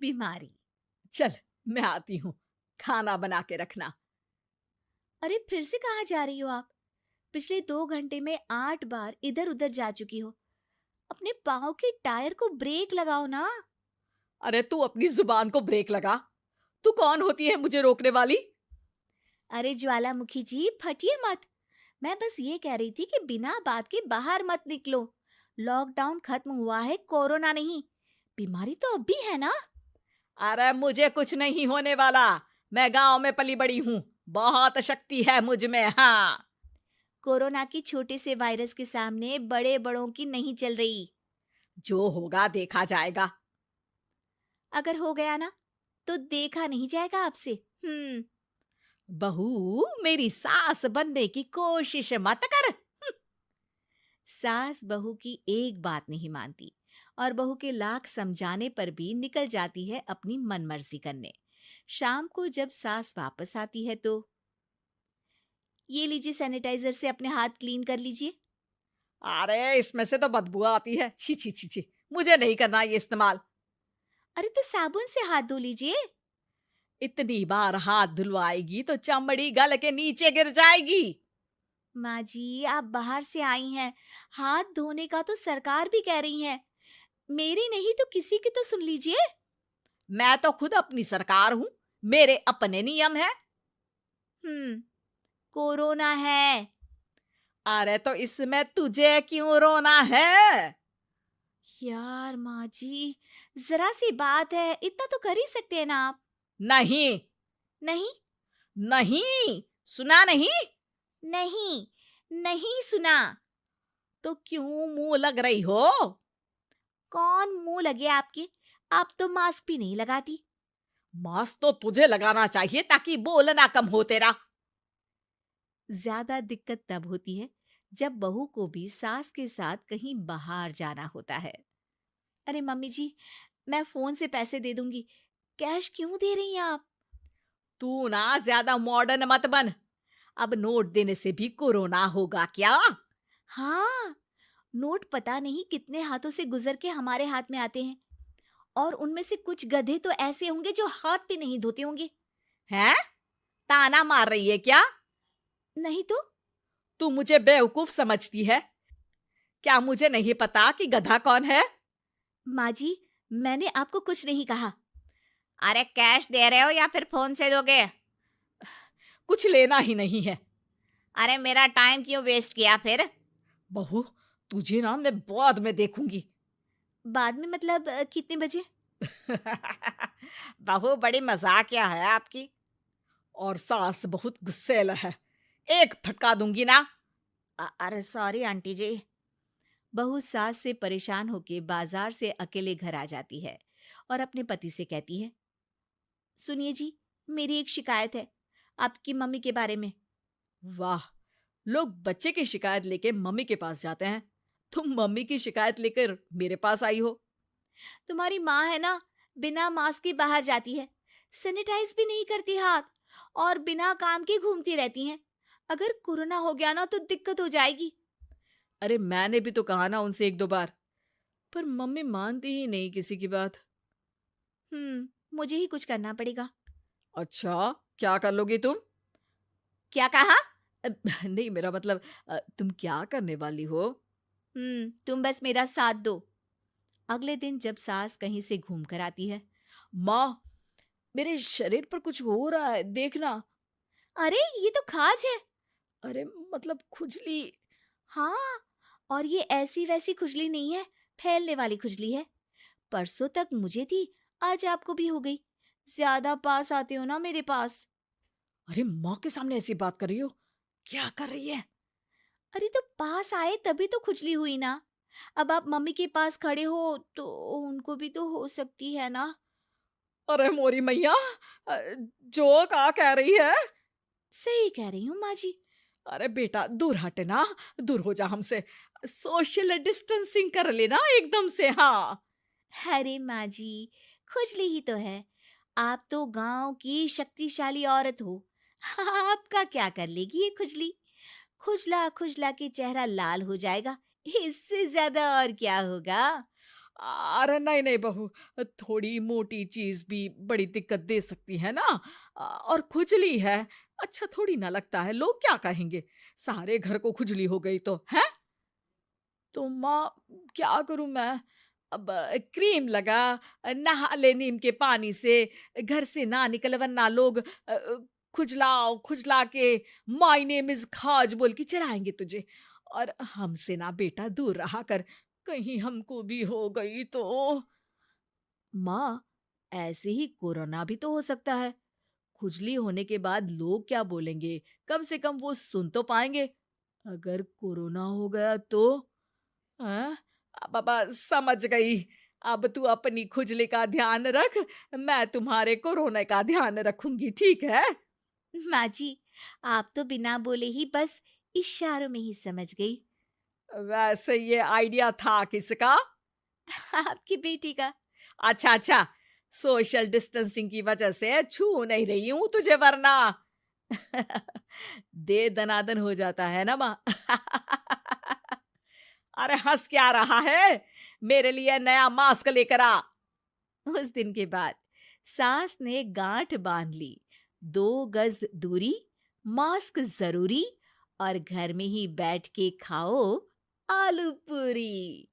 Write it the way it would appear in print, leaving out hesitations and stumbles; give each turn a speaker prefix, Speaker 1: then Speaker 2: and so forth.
Speaker 1: बीमारी।
Speaker 2: चल, मैं आती हूँ, खाना बना के रखना।
Speaker 1: अरे फिर से कहाँ जा रही हो आप? पिछले 2 घंटे में 8 बार इधर उधर जा चुकी हो। अपने पाँव के टायर को ब्रेक लगाओ ना।
Speaker 2: अरे तू अपनी जुबान को ब्रेक लगा। तू कौन होती है मुझे रोकने वाली?
Speaker 1: अरे ज्वालामुखी जी, फटिए मत। मैं बस ये कह रही थी कि बिना बात के बाहर मत निकलो। लॉकडाउन खत्म हुआ है, कोरोना नहीं। बीमारी तो अब भी है ना।
Speaker 2: अरे मुझे कुछ नहीं होने वाला। मैं गांव में पली बड़ी हूँ। बहुत शक्ति है मुझ में, हाँ।
Speaker 1: कोरोना की छोटे से वायरस के सामने बड़े बड़ों की नहीं चल रही।
Speaker 2: जो होगा देखा जाएगा।
Speaker 1: अगर हो गया ना, तो देखा नहीं जाएगा आपसे। हम्म।
Speaker 2: बहू, मेरी सास बनने की कोशिश मत कर।
Speaker 1: सास बहू की एक बात नहीं मानती और बहू के लाख समझाने पर भी निकल जाती है अपनी मनमर्जी करने। शाम को जब सास वापस आती है तो, ये लीजिए सैनिटाइजर से अपने हाथ क्लीन कर लीजिए।
Speaker 2: अरे इसमें से तो बदबू आती है। छी छी छी छी। मुझे नहीं करना ये इस्तेमाल।
Speaker 1: अरे तो साबुन से हाथ धो लीजिए।
Speaker 2: इतनी बार हाथ धुलवाएगी तो चमड़ी गल के नीचे गिर जाएगी।
Speaker 1: माँ जी, आप बाहर से आई हैं, हाथ धोने का तो सरकार भी कह रही है। मेरी नहीं तो किसी की तो सुन लीजिए।
Speaker 2: मैं तो खुद अपनी सरकार हूँ। मेरे अपने नियम है।
Speaker 1: हम्म। कोरोना है।
Speaker 2: अरे तो इसमें तुझे क्यों रोना है?
Speaker 1: यार माँ जी, जरा सी बात है, इतना तो कर ही सकते हैं ना आप।
Speaker 2: नहीं।
Speaker 1: नहीं।
Speaker 2: नहीं। सुना नहीं?
Speaker 1: नहीं। नहीं सुना।
Speaker 2: तो क्यों मुंह लग रही हो?
Speaker 1: कौन मुंह लगे आपके? आप तो मास्क भी नहीं लगाती।
Speaker 2: मास्क तो तुझे लगाना चाहिए ताकि बोलना कम हो तेरा।
Speaker 1: ज्यादा दिक्कत तब होती है जब बहू को भी सास के साथ कहीं बाहर जाना होता है। अरे मम्मी जी, मैं फोन से पैसे दे दूंगी। कैश क्यों दे रही हैं आप?
Speaker 2: तू ना ज्यादा मॉडर्न मत बन। अब नोट देने से भी कोरोना होगा क्या?
Speaker 1: हाँ, नोट पता नहीं कितने हाथों से गुजर के हमारे हाथ में आते हैं, और उनमें से कुछ गधे तो ऐसे होंगे जो हाथ भी नहीं धोते होंगे।
Speaker 2: हैं? ताना मार रही है क्या?
Speaker 1: नहीं तो।
Speaker 2: तू मुझे बेवकूफ समझती है? क्या मुझे नहीं पता कि गधा कौन है?
Speaker 1: माँ जी, मैंने आपको कुछ नहीं कहा।
Speaker 2: अरे कैश दे रहे हो या फिर फोन से दोगे? कुछ लेना ही नहीं है।
Speaker 1: अरे मेरा टाइम क्यों वेस्ट किया फिर?
Speaker 2: बहू, तुझे ना मैं बाद में देखूंगी।
Speaker 1: बाद में मतलब कितने बजे?
Speaker 2: बहू बड़ी मजाकिया है आपकी। और सास बहुत गुस्सैल है। एक फटका दूंगी ना।
Speaker 1: अरे सॉरी आंटी जी। बहू सास से परेशान होके बाजार से अकेले घर आ जाती है और अपने पति से कहती है, सुनिए जी, मेरी एक शिकायत है आपकी मम्मी के बारे में।
Speaker 2: वाह, लोग बच्चे की शिकायत लेके मम्मी के पास जाते हैं। तुम मम्मी की शिकायत लेकर मेरे पास आई हो।
Speaker 1: तुम्हारी माँ है ना, बिना मास्क के बाहर जाती है, सैनिटाइज भी नहीं करती हाथ, और बिना काम के घूमती रहती हैं। अगर कोरोना हो गया ना तो दिक्कत हो जाएगी।
Speaker 2: अरे मैंने भी तो कहा ना उनसे एक दो बार, पर मम्मी मानती ही नहीं किसी की बात।
Speaker 1: मुझे ही कुछ करना पड़ेगा।
Speaker 2: अच्छा, क्या कर लोगी तुम?
Speaker 1: क्या कहा?
Speaker 2: नहीं, मेरा मतलब तुम क्या करने वाली हो?
Speaker 1: तुम बस मेरा साथ दो। अगले दिन जब सास कहीं से घूम कर आती है,
Speaker 2: माँ, मेरे शरीर पर कुछ हो रहा है, देखना।
Speaker 1: अरे ये तो खाज है।
Speaker 2: अरे मतलब खुजली।
Speaker 1: हाँ, और ये ऐसी वैसी खुजली नहीं है, फैलने वाली खुजली है। परसों तक मुझे थी, आज आपको भी हो गई। ज्यादा पास आते हो ना मेरे पास।
Speaker 2: अरे माँ के सामने ऐसी बात कर रही हो? क्या कर रही है?
Speaker 1: अरे तो पास आए तभी तो खुजली हुई ना। अब आप मम्मी के पास खड़े हो तो उनको भी तो हो सकती है ना।
Speaker 2: अरे मोरी मैया, अ, जो का कह रही है?
Speaker 1: सही कह रही हूँ माँ जी।
Speaker 2: अरे बेटा दूर हटे ना। दूर हो जा हमसे। सोशल डिस्टेंसिंग कर लेना एकदम से, हाँ।
Speaker 1: अरे माँ जी, खुजली ही तो है। आप तो गांव की शक्तिशाली औरत हो। आपका क्या कर लेगी ये खुजली? खुजला खुजला के चेहरा लाल हो जाएगा, इससे ज्यादा और क्या होगा?
Speaker 2: अरे नहीं नहीं बहू, थोड़ी मोटी चीज भी बड़ी दिक्कत दे सकती है ना। और खुजली है, अच्छा थोड़ी ना लगता है, लोग क्या कहेंगे? सारे घर को खुजली हो गई तो है। तो माँ, क्या करूं मैं? अब क्रीम लगा, नहा ले नीम के पानी से, घर से ना निकल वरना लोग खुजलाओ खुजला के माय नेम इज खाज बोल के चढ़ाएंगे तुझे। और हमसे ना बेटा दूर रहा कर, कहीं हमको भी हो गई तो। माँ, ऐसे ही कोरोना भी तो हो सकता है। खुजली होने के बाद लोग क्या बोलेंगे, कम से कम वो सुन तो पाएंगे। अगर कोरोना हो गया तो? हाँ, बाबा समझ गई। अब तू अपनी खुजली का ध्यान रख, मैं तुम्हारे कोरोना का ध्यान रखूंगी, ठीक है?
Speaker 1: माँ जी, आप तो बिना बोले ही बस इशारों में ही समझ गई।
Speaker 2: वैसे ये आइडिया था किसका?
Speaker 1: आपकी बेटी का।
Speaker 2: अच्छा अच्छा, सोशल डिस्टेंसिंग की वजह से छू नहीं रही हूं तुझे वरना। दे दनादन हो जाता है ना माँ। अरे हंस क्या रहा है? मेरे लिए नया मास्क लेकर आ।
Speaker 1: उस दिन के बाद सास ने गांठ बांध ली। 2 गज दूरी, मास्क जरूरी, और घर में ही बैठ के खाओ आलू पूरी।